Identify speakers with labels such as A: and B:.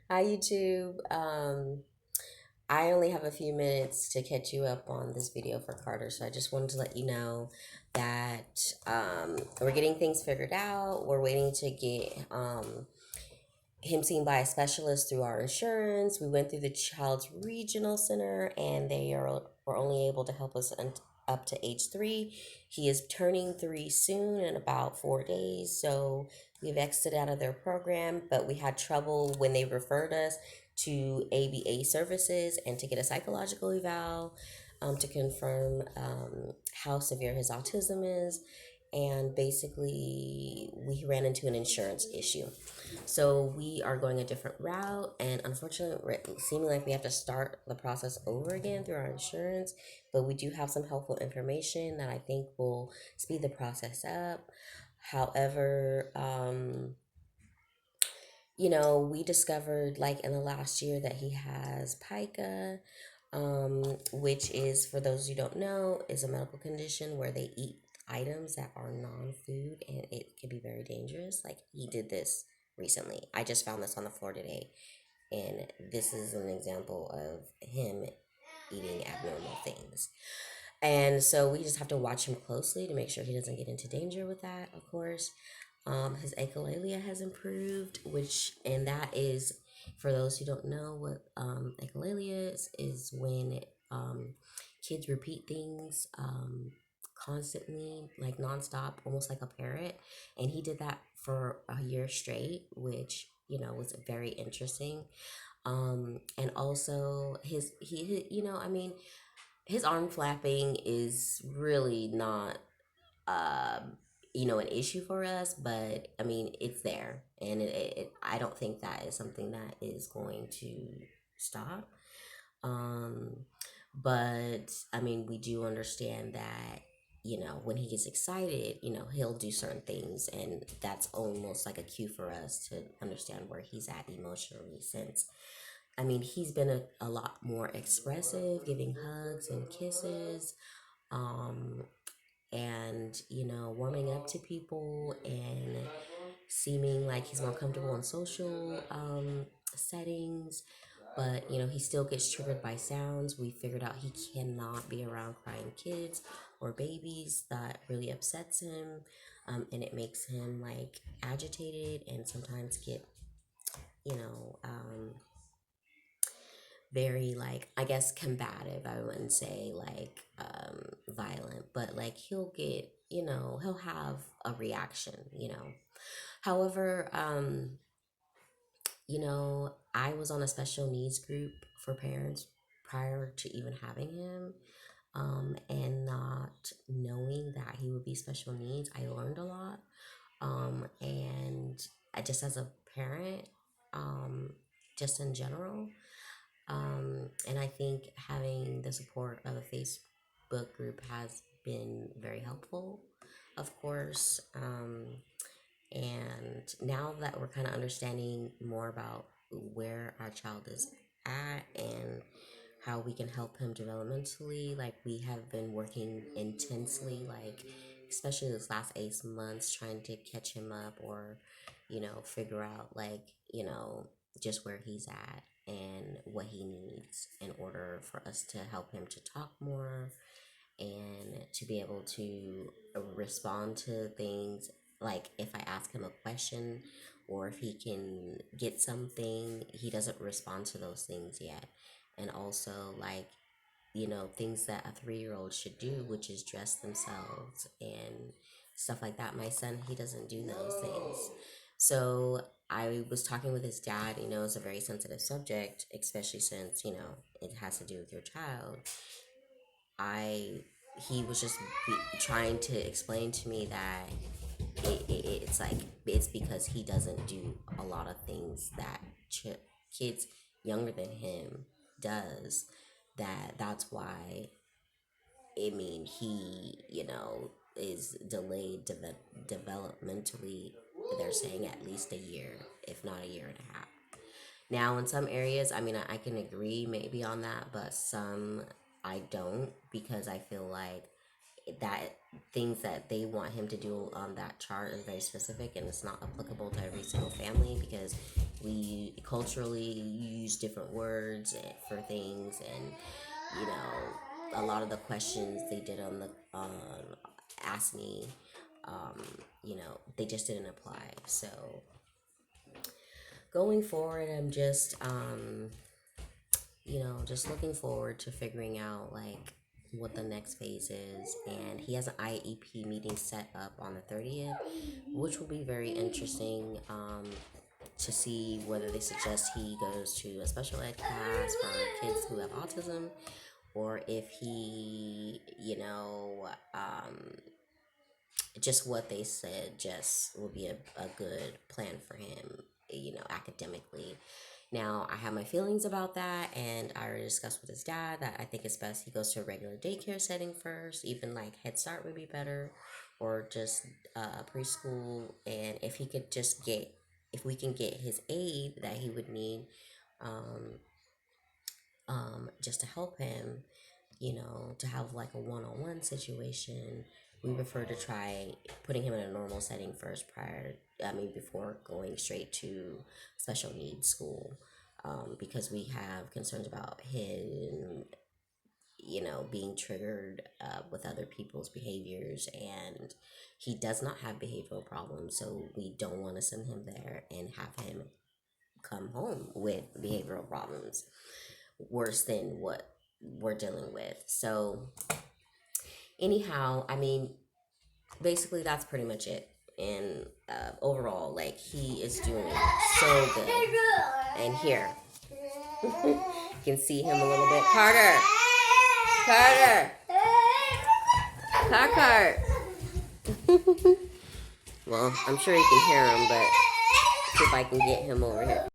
A: Hi, YouTube. I only have a few minutes to catch you up on this video for Carter, so I just wanted to let you know that we're getting things figured out. We're waiting to get him seen by a specialist through our insurance. We went through the Child's Regional Center, and were only able to help us up to age 3. He is turning 3 soon in about 4 days, so we've exited out of their program. But we had trouble when they referred us to ABA services and to get a psychological eval to confirm how severe his autism is. And basically, we ran into an insurance issue. So we are going a different route, and unfortunately, we're seeming like we have to start the process over again through our insurance. But we do have some helpful information that I think will speed the process up. However, we discovered like in the last year that he has pica, which is, for those who don't know, is a medical condition where they eat items that are non-food, and it can be very dangerous. Like, he did this recently. I just found this on the floor today, and this is an example of him eating abnormal things. And so we just have to watch him closely to make sure he doesn't get into danger with that, of course. His echolalia has improved, and that is, for those who don't know what echolalia is when kids repeat things constantly, like nonstop, almost like a parrot. And he did that for a year straight, which, was very interesting. And also I mean, his arm flapping is really not an issue for us, but I mean, it's there, and I don't think that is something that is going to stop. um but I mean, we do understand that, when he gets excited, he'll do certain things, and that's almost like a cue for us to understand where he's at emotionally, since I mean, he's been a lot more expressive, giving hugs and kisses, um, and, warming up to people, and seeming like he's more comfortable in social settings. But, he still gets triggered by sounds. We figured out he cannot be around crying kids or babies. That really upsets him. And it makes him like agitated, and sometimes get, you know, um, very, like, I guess, combative. I wouldn't say like violent, but like he'll get, he'll have a reaction. However, I was on a special needs group for parents prior to even having him. And not knowing that he would be special needs, I learned a lot. And I, just as a parent, um, just in general, and I think having the support of a Facebook group has been very helpful, of course. And now that we're kind of understanding more about where our child is at and how we can help him developmentally, like, we have been working intensely, like, especially this last 8 months, trying to catch him up, or, figure out, like, just where he's at and what he needs in order for us to help him to talk more and to be able to respond to things. Like, if I ask him a question or if he can get something, he doesn't respond to those things yet. And also, like, things that a 3-year old should do, which is dress themselves and stuff like that. My son, he doesn't do those things. So I was talking with his dad. It's a very sensitive subject, especially since, it has to do with your child. I He was just trying to explain to me that it's like, it's because he doesn't do a lot of things that kids younger than him does. That's why, I mean, he, is delayed developmentally. They're saying at least a year, if not a year and a half. Now, in some areas, I mean, I can agree maybe on that, but some I don't, because I feel like that things that they want him to do on that chart is very specific, and it's not applicable to every single family, because We culturally use different words for things, and a lot of the questions they did on the Ask Me, um, they just didn't apply. So going forward, I'm just just looking forward to figuring out like what the next phase is. And he has an IEP meeting set up on the 30th, which will be very interesting, to see whether they suggest he goes to a special ed class for kids who have autism, or if he, just what they said just will be a good plan for him, academically. Now, I have my feelings about that, and I already discussed with his dad that I think it's best he goes to a regular daycare setting first. Even like Head Start would be better, or just preschool. And if he could just get, if we can get his aid that he would need, um, just to help him, to have like a one-on-one situation, we prefer to try putting him in a normal setting first before going straight to special needs school, because we have concerns about him, being triggered with other people's behaviors, and he does not have behavioral problems, so we don't want to send him there and have him come home with behavioral problems worse than what we're dealing with. So, anyhow, I mean, basically, that's pretty much it. And overall, like, he is doing so good. And here, you can see him a little bit. Carter! Carter! Carter! Well, I'm sure you can hear him, but see if I can get him over here.